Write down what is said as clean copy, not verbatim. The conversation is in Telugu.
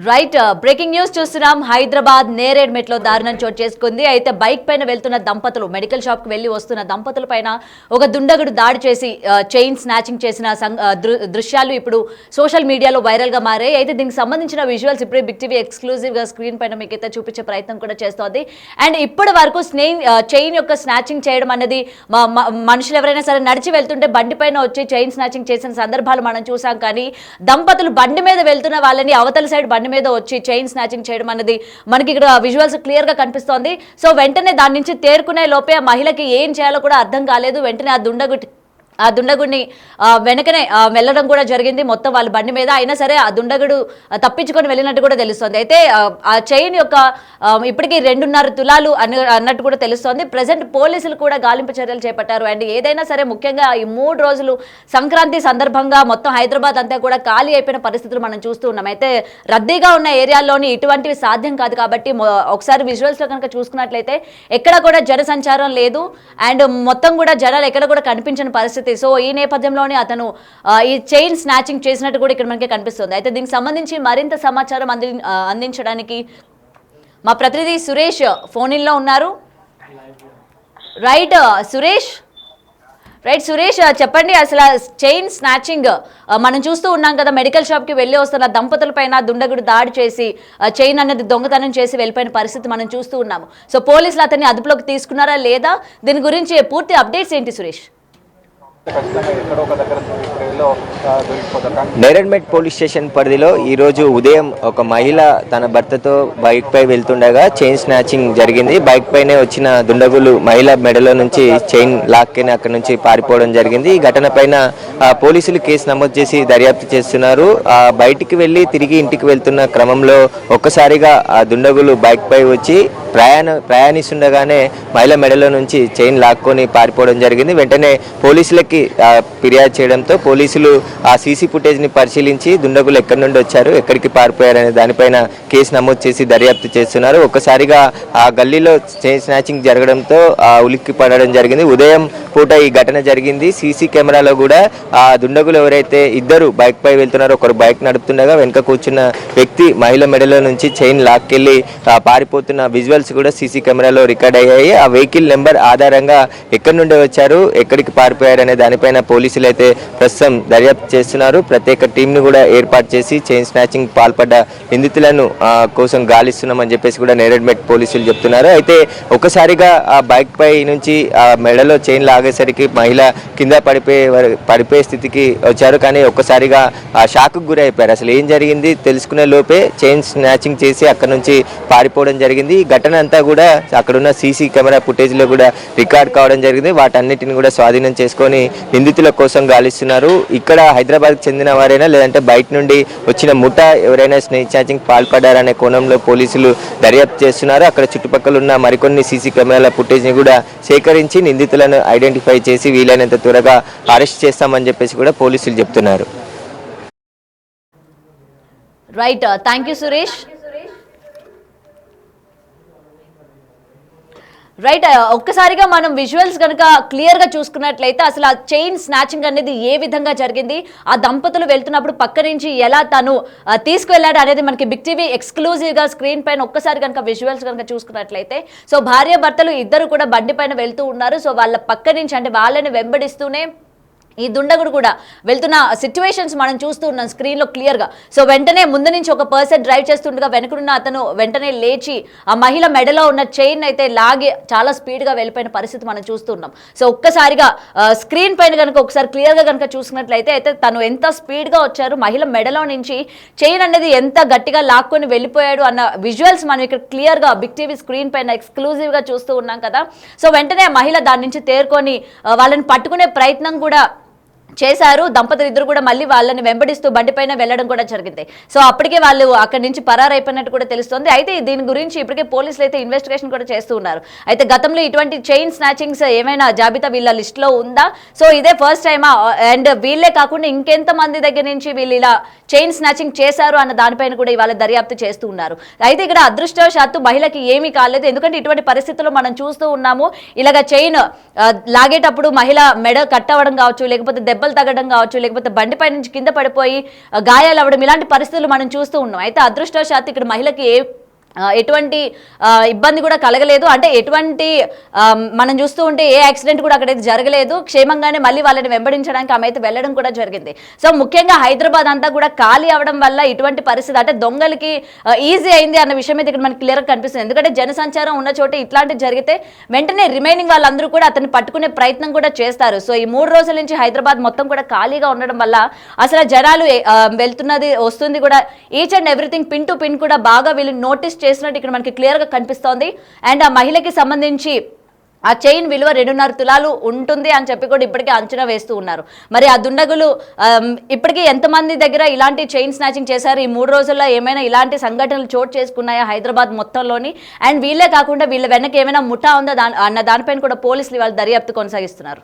రైట్ బ్రేకింగ్ న్యూస్ చూస్తున్నాం. హైదరాబాద్ నేరేడ్మెట్లో దారుణం చోటు చేసుకుంది. అయితే బైక్ పైన వెళ్తున్న దంపతులు, మెడికల్ షాప్ కు వెళ్లి వస్తున్న దంపతుల పైన ఒక దుండగుడు దాడి చేసి చైన్ స్నాచింగ్ చేసిన దృశ్యాలు ఇప్పుడు సోషల్ మీడియాలో వైరల్ గా మారాయి. అయితే దీనికి సంబంధించిన విజువల్స్ ఇప్పుడే బిగ్ టీవీ ఎక్స్క్లూజివ్ గా స్క్రీన్ పైన మీకైతే చూపించే ప్రయత్నం కూడా చేస్తోంది. అండ్ ఇప్పటి వరకు చైన్ యొక్క స్నాచింగ్ చేయడం అనేది మనుషులు ఎవరైనా సరే నడిచి వెళ్తుంటే బండి పైన వచ్చి చైన్ స్నాచింగ్ చేసిన సందర్భాలు మనం చూసాం. కానీ దంపతులు బండి మీద వెళ్తున్న వాళ్ళని అవతల సైడ్ బండి మీద వచ్చి చైన్ స్నాచింగ్ చేయడం అనేది మనకి ఇక్కడ విజువల్స్ క్లియర్ గా కనిపిస్తోంది. సో వెంటనే దాని నుంచి తేరుకునే లోపే ఆ మహిళకి ఏం చేయాలో కూడా అర్థం కాలేదు. వెంటనే ఆ దుండగుడిని వెనకనే వెళ్ళడం కూడా జరిగింది. మొత్తం వాళ్ళ బండి మీద అయినా సరే ఆ దుండగుడు తప్పించుకొని వెళ్ళినట్టు కూడా తెలుస్తోంది. అయితే ఆ చైన్ యొక్క ఇప్పటికీ 2.5 తులాలు అన్నట్టు కూడా తెలుస్తోంది. ప్రజెంట్ పోలీసులు కూడా గాలింపు చర్యలు చేపట్టారు. అండ్ ఏదైనా సరే ముఖ్యంగా ఈ 3 రోజులు సంక్రాంతి సందర్భంగా మొత్తం హైదరాబాద్ అంతా కూడా ఖాళీ అయిపోయిన పరిస్థితులు మనం చూస్తూ ఉన్నాం. అయితే రద్దీగా ఉన్న ఏరియాల్లోని ఇటువంటివి సాధ్యం కాదు కాబట్టి ఒకసారి విజువల్స్ లో కనుక చూసుకున్నట్లయితే ఎక్కడ కూడా జన సంచారం లేదు. అండ్ మొత్తం కూడా జనాలు ఎక్కడ కూడా కనిపించని పరిస్థితి. సో ఈ నేపథ్యంలోనే అతను ఈ చైన్ స్నాచింగ్ చేసినట్టు కూడా ఇక్కడ మనకి కనిపిస్తుంది. అయితే దీనికి సంబంధించి మరింత సమాచారం అందించడానికి మా ప్రతినిధి సురేష్ ఫోన్ ఇన్ లో ఉన్నారు. రైట్ సురేష్ చెప్పండి, అసలు చైన్ స్నాచింగ్ మనం చూస్తూ ఉన్నాం కదా, మెడికల్ షాప్ కి వెళ్ళి వస్తున్న దంపతుల పైన దుండగుడు దాడి చేసి చైన్ అనేది దొంగతనం చేసి వెళ్ళిపోయిన పరిస్థితి మనం చూస్తూ ఉన్నాము. సో పోలీసులు అతన్ని అదుపులోకి తీసుకున్నారా లేదా, దీని గురించి పూర్తి అప్డేట్స్ ఏంటి సురేష్? నేరేడ్మెట్ పోలీస్ స్టేషన్ పరిధిలో ఈరోజు ఉదయం ఒక మహిళ తన భర్తతో బైక్ పై వెళ్తుండగా చైన్ స్నాచింగ్ జరిగింది. బైక్ పైనే వచ్చిన దుండగులు మహిళ మెడలో నుంచి చైన్ లాక్కొని అక్కడి నుంచి పారిపోవడం జరిగింది. ఈ ఘటన పైన పోలీసులు కేసు నమోదు చేసి దర్యాప్తు చేస్తున్నారు. బయటికి వెళ్ళి తిరిగి ఇంటికి వెళ్తున్న క్రమంలో ఒక్కసారిగా ఆ దుండగులు బైక్ పై వచ్చి ప్రయాణిస్తుండగానే మహిళ మెడలో నుంచి చైన్ లాక్కొని పారిపోవడం జరిగింది. వెంటనే పోలీసులకి ఫిర్యాదు చేయడంతో పోలీసులు ఆ సీసీ ఫుటేజ్ని పరిశీలించి దుండగులు ఎక్కడి నుండి వచ్చారు, ఎక్కడికి పారిపోయారనే దానిపైన కేసు నమోదు చేసి దర్యాప్తు చేస్తున్నారు. ఒక్కసారిగా ఆ గల్లీలో చైన్ స్నాచింగ్ జరగడంతో ఉలిక్కి పడడం జరిగింది. ఉదయం పూట ఈ ఘటన జరిగింది. సీసీ కెమెరాలో కూడా ఆ దుండగులు ఎవరైతే ఇద్దరు బైక్ పై వెళ్తున్నారో, ఒకరు బైక్ నడుపుతుండగా వెనుక కూర్చున్న వ్యక్తి మహిళ మెడలో నుంచి చైన్ లాక్కెళ్ళి పారిపోతున్న విజువల్స్ కూడా సీసీ కెమెరాలో రికార్డ్ అయ్యాయి. ఆ వెహికల్ నెంబర్ ఆధారంగా ఎక్కడి నుండి వచ్చారు, ఎక్కడికి పారిపోయారు అనే దానిపైన పోలీసులు అయితే ప్రస్తుతం దర్యాప్తు చేస్తున్నారు. ప్రత్యేక టీంను కూడా ఏర్పాటు చేసి చైన్ స్నాచింగ్ పాల్పడ్డ నిందితులను కోసం గాలిస్తున్నామని చెప్పేసి కూడా నేరేడ్మెట్ పోలీసులు చెప్తున్నారు. అయితే ఒకసారిగా ఆ బైక్ పై నుంచి ఆ మెడలో చైన్ లాగేసరికి మహిళ కింద పడిపోయే స్థితికి వచ్చారు. కానీ ఒక్కసారిగా ఆ షాక్కు గురి అయిపోయారు. అసలు ఏం జరిగింది తెలుసుకునే లోపే చైన్ స్నాచింగ్ చేసి అక్కడ నుంచి పారిపోవడం జరిగింది. ఈ ఘటన అంతా కూడా అక్కడున్న సీసీ కెమెరా ఫుటేజ్ లో కూడా రికార్డ్ కావడం జరిగింది. వాటన్నిటిని కూడా స్వాధీనం చేసుకొని నిందితుల కోసం గాలిస్తున్నారు. ఇక్కడ హైదరాబాద్ కు చెందిన వారైనా లేదంటే బయట నుండి వచ్చిన ముఠా ఎవరైనా స్నాచింగ్ పాల్పడ్డారనే కోణంలో పోలీసులు దర్యాప్తు చేస్తున్నారు. అక్కడ చుట్టుపక్కల ఉన్న మరికొన్ని సీసీ కెమెరాల ఫుటేజ్ ని కూడా సేకరించి నిందితులను ఐడెంటిఫై చేసి వీలైనంత త్వరగా అరెస్ట్ చేస్తామని చెప్పేసి కూడా పోలీసులు చెప్తున్నారు. Right, thank you Suresh. Right, ఒక్కసారిగా మనం విజువల్స్ కనుక క్లియర్ గా చూసుకున్నట్లయితే అసలు ఆ చైన్ స్నాచింగ్ అనేది ఏ విధంగా జరిగింది, ఆ దంపతులు వెళ్తున్నప్పుడు పక్క నుంచి ఎలా తను తీసుకువెళ్ళాడు అనేది మనకి బిగ్ టీవీ ఎక్స్క్లూజివ్ గా స్క్రీన్ పైన ఒక్కసారి కనుక విజువల్స్ కనుక చూసుకున్నట్లయితే సో భార్య భర్తలు ఇద్దరు కూడా బండి పైన వెళ్తూ ఉన్నారు. సో వాళ్ళ పక్క నుంచి అంటే వాళ్ళని వెంబడిస్తూనే ఈ దుండగుడు కూడా వెళ్తున్న సిచ్యువేషన్స్ మనం చూస్తూ ఉన్నాం స్క్రీన్లో క్లియర్గా. సో వెంటనే ముందు నుంచి ఒక పర్సన్ డ్రైవ్ చేస్తుండగా వెనుకనున్న అతను వెంటనే లేచి ఆ మహిళ మెడలో ఉన్న చైన్ అయితే లాగి చాలా స్పీడ్గా వెళ్ళిపోయిన పరిస్థితి మనం చూస్తున్నాం. సో ఒక్కసారిగా స్క్రీన్ పైన కనుక ఒకసారి క్లియర్గా కనుక చూసుకున్నట్లయితే అయితే తను ఎంత స్పీడ్గా వచ్చారు, మహిళ మెడలో నుంచి చైన్ అనేది ఎంత గట్టిగా లాక్కొని వెళ్ళిపోయాడు అన్న విజువల్స్ మనం ఇక్కడ క్లియర్గా బిగ్ టీవీ స్క్రీన్ పైన ఎక్స్క్లూజివ్గా చూస్తూ ఉన్నాం కదా. సో వెంటనే మహిళ దాని నుంచి తేరుకొని వాళ్ళని పట్టుకునే ప్రయత్నం కూడా చేశారు. దంపతులు ఇద్దరు కూడా మళ్ళీ వాళ్ళని వెంబడిస్తూ బండిపైన వెళ్ళడం కూడా జరిగింది. సో అప్పటికే వాళ్ళు అక్కడి నుంచి పరారైపోయినట్టు కూడా తెలుస్తోంది. అయితే దీని గురించి ఇప్పటికే పోలీసులు అయితే ఇన్వెస్టిగేషన్ కూడా చేస్తూ ఉన్నారు. అయితే గతంలో ఇటువంటి చైన్ స్నాచింగ్స్ ఏమైనా జాబితా వీళ్ళ లిస్ట్ లో ఉందా, సో ఇదే ఫస్ట్ టైమా, అండ్ వీళ్ళే కాకుండా ఇంకెంత మంది దగ్గర నుంచి వీళ్ళు ఇలా చైన్ స్నాచింగ్ చేశారు అన్న దానిపైన కూడా ఇవాళ దర్యాప్తు చేస్తూ ఉన్నారు. అయితే ఇక్కడ అదృష్టవశాత్తు మహిళకి ఏమీ కాలేదు. ఎందుకంటే ఇటువంటి పరిస్థితుల్లో మనం చూస్తూ ఉన్నాము, ఇలాగ చైన్ లాగేటప్పుడు మహిళ మెడ కట్ అవ్వడం కావచ్చు, లేకపోతే దెబ్బలు తగ్గడం కావచ్చు, లేకపోతే బండిపై నుంచి కింద పడిపోయి గాయాలు అవ్వడం, ఇలాంటి పరిస్థితులు మనం చూస్తూ ఉన్నాం. అయితే అదృష్టవశాత్తు ఇక్కడ మహిళకి ఎటువంటి ఇబ్బంది కూడా కలగలేదు. అంటే ఎటువంటి మనం చూస్తూ ఉంటే ఏ యాక్సిడెంట్ కూడా అక్కడైతే జరగలేదు. క్షేమంగానే మళ్ళీ వాళ్ళని వెంబడించడానికి ఆమె అయితే వెళ్ళడం కూడా జరిగింది. సో ముఖ్యంగా హైదరాబాద్ అంతా కూడా ఖాళీ అవడం వల్ల ఇటువంటి పరిస్థితి, అంటే దొంగలకి ఈజీ అయింది అన్న విషయం అయితే ఇక్కడ మనకి క్లియర్గా కనిపిస్తుంది. ఎందుకంటే జనసంచారం ఉన్న చోట ఇట్లాంటివి జరిగితే వెంటనే రిమైనింగ్ వాళ్ళందరూ కూడా అతన్ని పట్టుకునే ప్రయత్నం కూడా చేస్తారు. సో ఈ 3 రోజుల నుంచి హైదరాబాద్ మొత్తం కూడా ఖాళీగా ఉండడం వల్ల అసలు జనాలు వెళ్తున్నది వస్తుంది కూడా each and everything pin to pin కూడా బాగా వీళ్ళు నోటీస్ చేసినట్టు ఇక్కడ మనకి క్లియర్ గా కనిపిస్తోంది. అండ్ ఆ మహిళకి సంబంధించి ఆ చైన్ విలువ 2.5 తులాలు ఉంటుంది అని చెప్పి కూడా ఇప్పటికే అంచనా వేస్తూ ఉన్నారు. మరి ఆ దుండగులు ఇప్పటికీ ఎంతమంది దగ్గర ఇలాంటి చైన్ స్నాచింగ్ చేశారు, ఈ 3 రోజుల్లో ఏమైనా ఇలాంటి సంఘటనలు చోటు చేసుకున్నాయా హైదరాబాద్ మొత్తంలోని, అండ్ వీళ్ళే కాకుండా వీళ్ళ వెనక ఏమైనా ముఠా ఉందా అన్న దానిపైన కూడా పోలీసులు ఇవాళ దర్యాప్తు కొనసాగిస్తున్నారు.